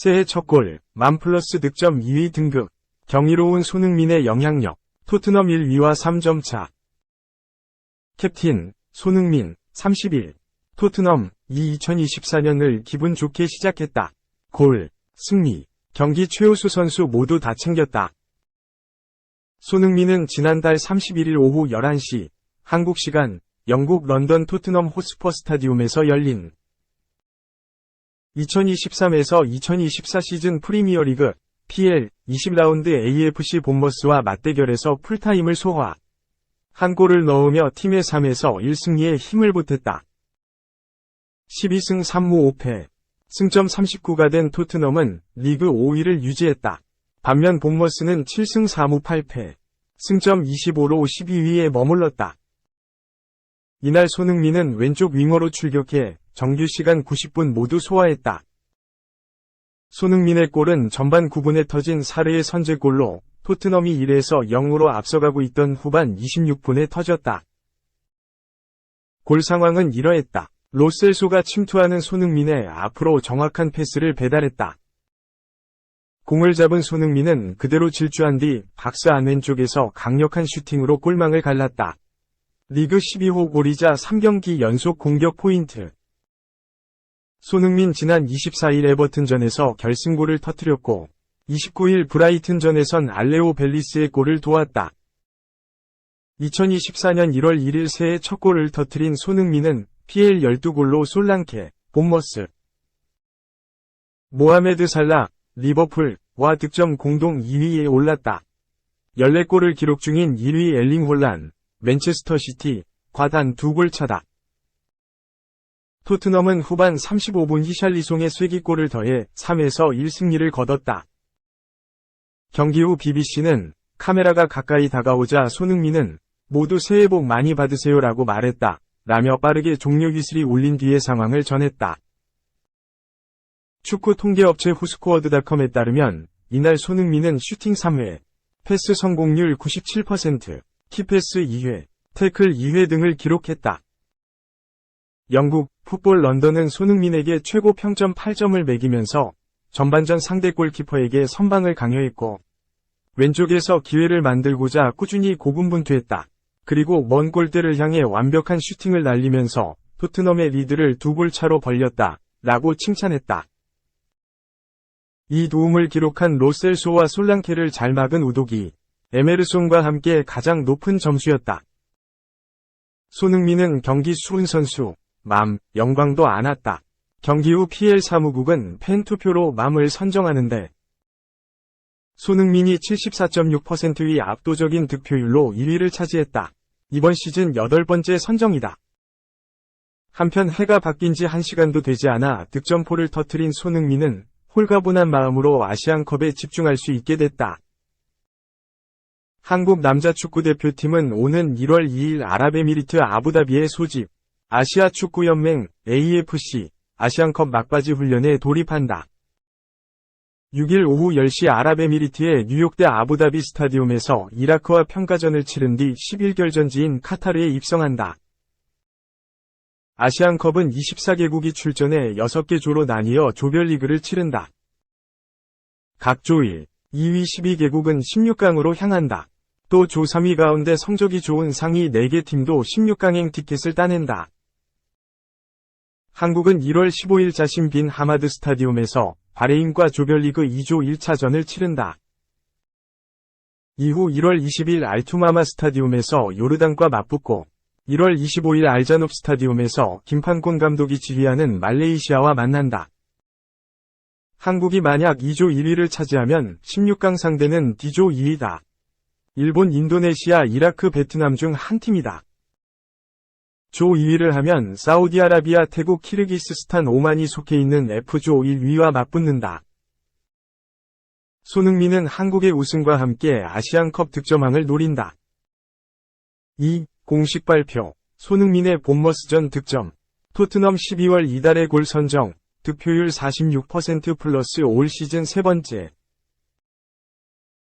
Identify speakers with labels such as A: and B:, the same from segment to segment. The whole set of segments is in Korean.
A: 새해 첫 골, 만 플러스 득점 2위 등극, 경이로운 손흥민의 영향력, 토트넘 1위와 3점 차. 캡틴, 손흥민, 31. 토트넘, 2024년을 기분 좋게 시작했다. 골, 승리, 경기 최우수 선수 모두 다 챙겼다. 손흥민은 지난달 31일 오후 11시, 한국 시간, 영국 런던 토트넘 호스퍼 스타디움에서 열린 2023에서 2024 시즌 프리미어리그 PL 20라운드 AFC 본머스와 맞대결에서 풀타임을 소화. 한 골을 넣으며 팀의 3에서 1승리에 힘을 보탰다. 12승 3무 5패. 승점 39가 된 토트넘은 리그 5위를 유지했다. 반면 본머스는 7승 4무 8패. 승점 25로 12위에 머물렀다. 이날 손흥민은 왼쪽 윙어로 출격해 정규 시간 90분 모두 소화했다. 손흥민의 골은 전반 9분에 터진 사르의 선제골로 토트넘이 1에서 0으로 앞서가고 있던 후반 26분에 터졌다. 골 상황은 이러했다. 로셀소가 침투하는 손흥민의 앞으로 정확한 패스를 배달했다. 공을 잡은 손흥민은 그대로 질주한 뒤 박스 안 왼쪽에서 강력한 슈팅으로 골망을 갈랐다. 리그 12호 골이자 3경기 연속 공격 포인트. 손흥민 지난 24일 에버튼전에서 결승골을 터뜨렸고 29일 브라이튼전에선 알레오 벨리스의 골을 도왔다. 2024년 1월 1일 새해 첫 골을 터뜨린 손흥민은 PL 12골로 솔랑케, 본머스, 모하메드 살라, 리버풀과 득점 공동 2위에 올랐다. 14골을 기록 중인 1위 엘링 홀란, 맨체스터 시티과 단 2골 차다. 토트넘은 후반 35분 히샬리송의 쐐기골을 더해 3에서 1승리를 거뒀다. 경기 후 BBC는 카메라가 가까이 다가오자 손흥민은 모두 새해 복 많이 받으세요라고 말했다. 라며 빠르게 종료 휘슬이 울린 뒤의 상황을 전했다. 축구 통계업체 후스코어드닷컴에 따르면 이날 손흥민은 슈팅 3회, 패스 성공률 97%, 키패스 2회, 태클 2회 등을 기록했다. 영국 풋볼 런던은 손흥민에게 최고 평점 8점을 매기면서 전반전 상대 골키퍼에게 선방을 강요했고 왼쪽에서 기회를 만들고자 꾸준히 고군분투했다. 그리고 먼 골대를 향해 완벽한 슈팅을 날리면서 토트넘의 리드를 2골 차로 벌렸다. 라고 칭찬했다. 이 도움을 기록한 로셀소와 솔랑케를 잘 막은 우도기, 에메르송과 함께 가장 높은 점수였다. 손흥민은 경기 수훈 선수, 영광도 안았다. 경기 후 PL 사무국은 팬투표로 맘을 선정하는데 손흥민이 74.6%의 압도적인 득표율로 1위를 차지했다. 이번 시즌 8번째 선정이다. 한편 해가 바뀐 지 1시간도 되지 않아 득점포를 터뜨린 손흥민은 홀가분한 마음으로 아시안컵에 집중할 수 있게 됐다. 한국 남자축구대표팀은 오는 1월 2일 아랍에미리트 아부다비의 소집, 아시아축구연맹 AFC 아시안컵 막바지 훈련에 돌입한다. 6일 오후 10시 아랍에미리트의 뉴욕대 아부다비 스타디움에서 이라크와 평가전을 치른 뒤 11결전지인 카타르에 입성한다. 아시안컵은 24개국이 출전해 6개 조로 나뉘어 조별리그를 치른다. 각 조 1, 2위 12개국은 16강으로 향한다. 또 조 3위 가운데 성적이 좋은 상위 4개 팀도 16강행 티켓을 따낸다. 한국은 1월 15일 자신 빈 하마드 스타디움에서 바레인과 조별리그 2조 1차전을 치른다. 이후 1월 20일 알투마마 스타디움에서 요르단과 맞붙고 1월 25일 알자눕 스타디움에서 김판곤 감독이 지휘하는 말레이시아와 만난다. 한국이 만약 2조 1위를 차지하면 16강 상대는 D조 2위다. 일본, 인도네시아, 이라크, 베트남 중 한 팀이다. 조 2위를 하면 사우디아라비아, 태국, 키르기스스탄, 오만이 속해 있는 F조 1위와 맞붙는다. 손흥민은 한국의 우승과 함께 아시안컵 득점왕을 노린다. 2. 공식 발표. 손흥민의 본머스전 득점. 토트넘 12월 이달의 골 선정. 득표율 46% 플러스 올 시즌 세 번째.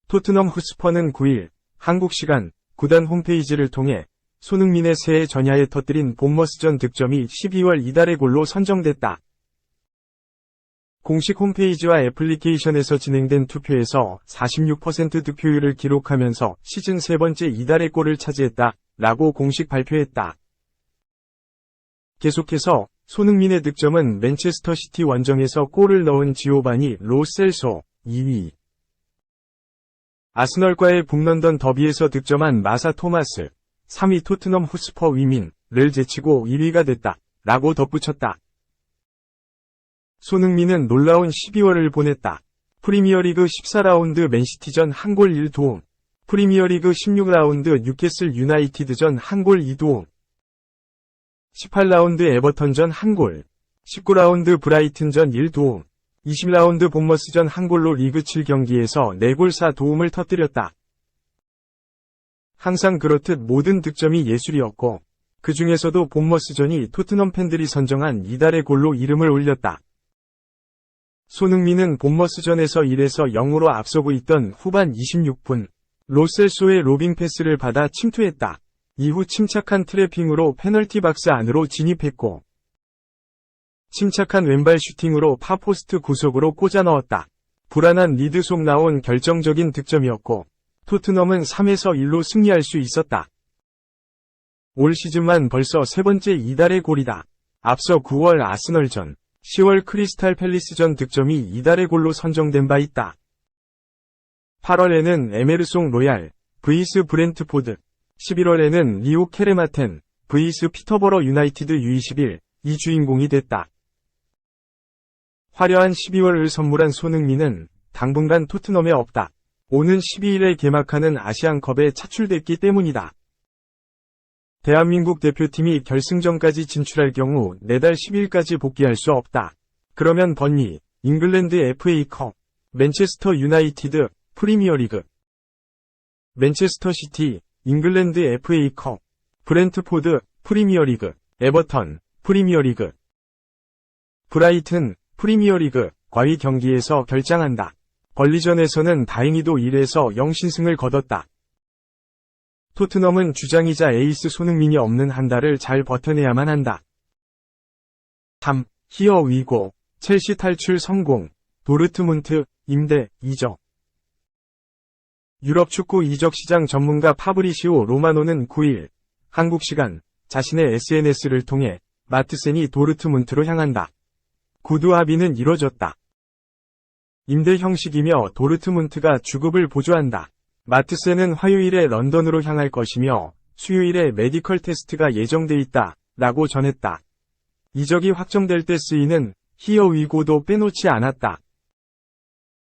A: 토트넘 후스퍼는 9일 한국 시간 구단 홈페이지를 통해 손흥민의 새해 전야에 터뜨린 본머스전 득점이 12월 이달의 골로 선정됐다. 공식 홈페이지와 애플리케이션에서 진행된 투표에서 46% 득표율을 기록하면서 시즌 세 번째 이달의 골을 차지했다. 라고 공식 발표했다. 계속해서 손흥민의 득점은 맨체스터 시티 원정에서 골을 넣은 지오바니 로 셀소 2위. 아스널과의 북런던 더비에서 득점한 마사 토마스 3위 토트넘 호스퍼 위민을 제치고 1위가 됐다. 라고 덧붙였다. 손흥민은 놀라운 12월을 보냈다. 프리미어리그 14라운드 맨시티전 한 골 1도움, 프리미어리그 16라운드 뉴캐슬 유나이티드전 한 골 2도움, 18라운드 에버턴전 한 골, 19라운드 브라이튼전 1도움, 20라운드 본머스전 한 골로 리그 7경기에서 4골 4도움을 터뜨렸다. 항상 그렇듯 모든 득점이 예술이었고, 그 중에서도 본머스전이 토트넘 팬들이 선정한 이달의 골로 이름을 올렸다. 손흥민은 본머스전에서 1에서 0으로 앞서고 있던 후반 26분, 로셀소의 로빙 패스를 받아 침투했다. 이후 침착한 트래핑으로 페널티 박스 안으로 진입했고, 침착한 왼발 슈팅으로 파포스트 구석으로 꽂아 넣었다. 불안한 리드 속 나온 결정적인 득점이었고, 토트넘은 3에서 1로 승리할 수 있었다. 올 시즌만 벌써 세 번째 이달의 골이다. 앞서 9월 아스널전, 10월 크리스탈 팰리스전 득점이 이달의 골로 선정된 바 있다. 8월에는 에메르송 로얄, vs 브렌트포드, 11월에는 리오 케레마텐, vs 피터버러 유나이티드 U21, 이 주인공이 됐다. 화려한 12월을 선물한 손흥민은 당분간 토트넘에 없다. 오는 12일에 개막하는 아시안컵에 차출됐기 때문이다. 대한민국 대표팀이 결승전까지 진출할 경우 내달 10일까지 복귀할 수 없다. 그러면 번니, 잉글랜드 FA컵, 맨체스터 유나이티드, 프리미어리그, 맨체스터 시티, 잉글랜드 FA컵, 브렌트포드, 프리미어리그, 에버턴, 프리미어리그, 브라이튼, 프리미어리그, 과위 경기에서 결장한다. 벌리전에서는 다행히도 1에서 0 신승을 거뒀다. 토트넘은 주장이자 에이스 손흥민이 없는 한 달을 잘 버텨내야만 한다. 3. 히어 위고, 첼시 탈출 성공, 도르트문트, 임대, 이적. 유럽 축구 이적 시장 전문가 파브리시오 로마노는 9일, 한국 시간, 자신의 SNS를 통해 마트센이 도르트문트로 향한다. 구두 합의는 이뤄졌다. 임대 형식이며 도르트문트가 주급을 보조한다. 마트센은 화요일에 런던으로 향할 것이며 수요일에 메디컬 테스트가 예정돼 있다. 라고 전했다. 이적이 확정될 때 쓰이는 히어 위고도 빼놓지 않았다.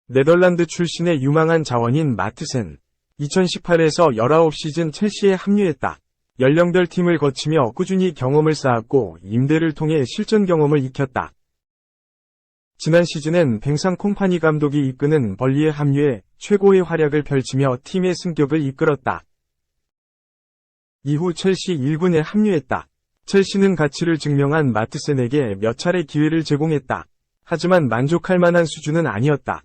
A: 네덜란드 출신의 유망한 자원인 마트센. 2018에서 19시즌 첼시에 합류했다. 연령별 팀을 거치며 꾸준히 경험을 쌓았고 임대를 통해 실전 경험을 익혔다. 지난 시즌엔 뱅상 콤파니 감독이 이끄는 벌리에 합류해 최고의 활약을 펼치며 팀의 승격을 이끌었다. 이후 첼시 1군에 합류했다. 첼시는 가치를 증명한 마트센에게 몇 차례 기회를 제공했다. 하지만 만족할 만한 수준은 아니었다.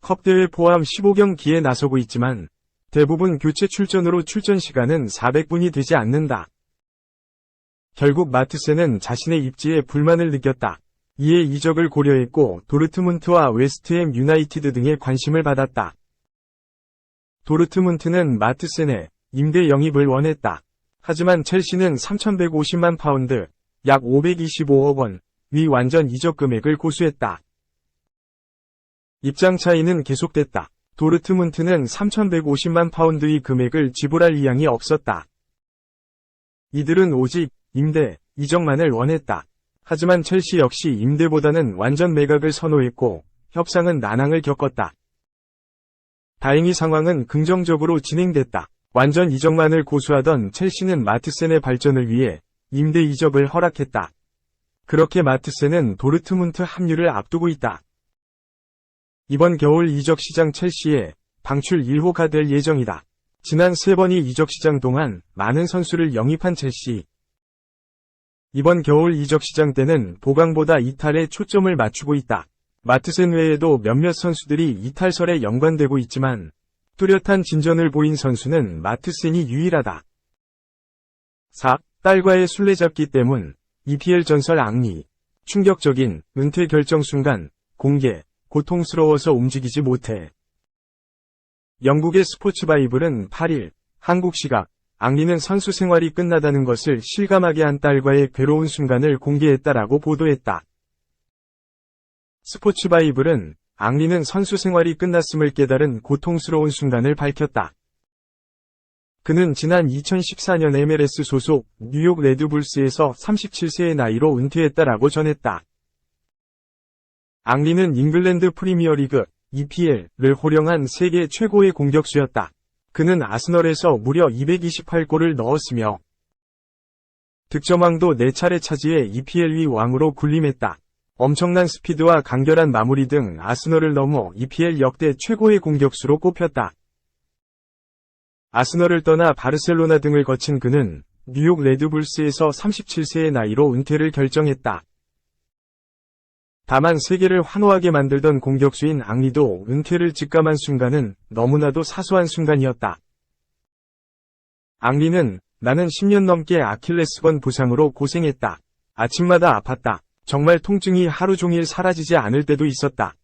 A: 컵대회 포함 15경기에 나서고 있지만 대부분 교체 출전으로 출전 시간은 400분이 되지 않는다. 결국 마트센은 자신의 입지에 불만을 느꼈다. 이에 이적을 고려했고 도르트문트와 웨스트햄 유나이티드 등의 관심을 받았다. 도르트문트는 마트센의 임대 영입을 원했다. 하지만 첼시는 3,150만 파운드, 약 525억 원, 위 완전 이적 금액을 고수했다. 입장 차이는 계속됐다. 도르트문트는 3,150만 파운드의 금액을 지불할 의향이 없었다. 이들은 오직 임대, 이적만을 원했다. 하지만 첼시 역시 임대보다는 완전 매각을 선호했고 협상은 난항을 겪었다. 다행히 상황은 긍정적으로 진행됐다. 완전 이적만을 고수하던 첼시는 마트센의 발전을 위해 임대 이적을 허락했다. 그렇게 마트센은 도르트문트 합류를 앞두고 있다. 이번 겨울 이적 시장 첼시의 방출 1호가 될 예정이다. 지난 3번의 이적 시장 동안 많은 선수를 영입한 첼시. 이번 겨울 이적 시장 때는 보강보다 이탈에 초점을 맞추고 있다. 마트센 외에도 몇몇 선수들이 이탈설에 연관되고 있지만 뚜렷한 진전을 보인 선수는 마트센이 유일하다. 4. 딸과의 술래잡기 때문. EPL 전설 앙리. 충격적인 은퇴 결정 순간. 공개. 고통스러워서 움직이지 못해. 영국의 스포츠바이블은 8일 한국 시각 앙리는 선수 생활이 끝나다는 것을 실감하게 한 딸과의 괴로운 순간을 공개했다라고 보도했다. 스포츠바이블은 앙리는 선수 생활이 끝났음을 깨달은 고통스러운 순간을 밝혔다. 그는 지난 2014년 MLS 소속 뉴욕 레드불스에서 37세의 나이로 은퇴했다라고 전했다. 앙리는 잉글랜드 프리미어리그 EPL을 호령한 세계 최고의 공격수였다. 그는 아스널에서 무려 228골을 넣었으며 득점왕도 4차례 차지해 EPL 왕으로 군림했다. 엄청난 스피드와 간결한 마무리 등 아스널을 넘어 EPL 역대 최고의 공격수로 꼽혔다. 아스널을 떠나 바르셀로나 등을 거친 그는 뉴욕 레드불스에서 37세의 나이로 은퇴를 결정했다. 다만 세계를 환호하게 만들던 공격수인 앙리도 은퇴를 직감한 순간은 너무나도 사소한 순간이었다. 앙리는 나는 10년 넘게 아킬레스건 부상으로 고생했다. 아침마다 아팠다. 정말 통증이 하루 종일 사라지지 않을 때도 있었다.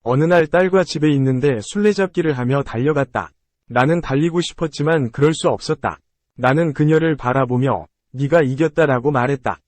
A: 어느 날 딸과 집에 있는데 술래잡기를 하며 달려갔다. 나는 달리고 싶었지만 그럴 수 없었다. 나는 그녀를 바라보며 네가 이겼다라고 말했다.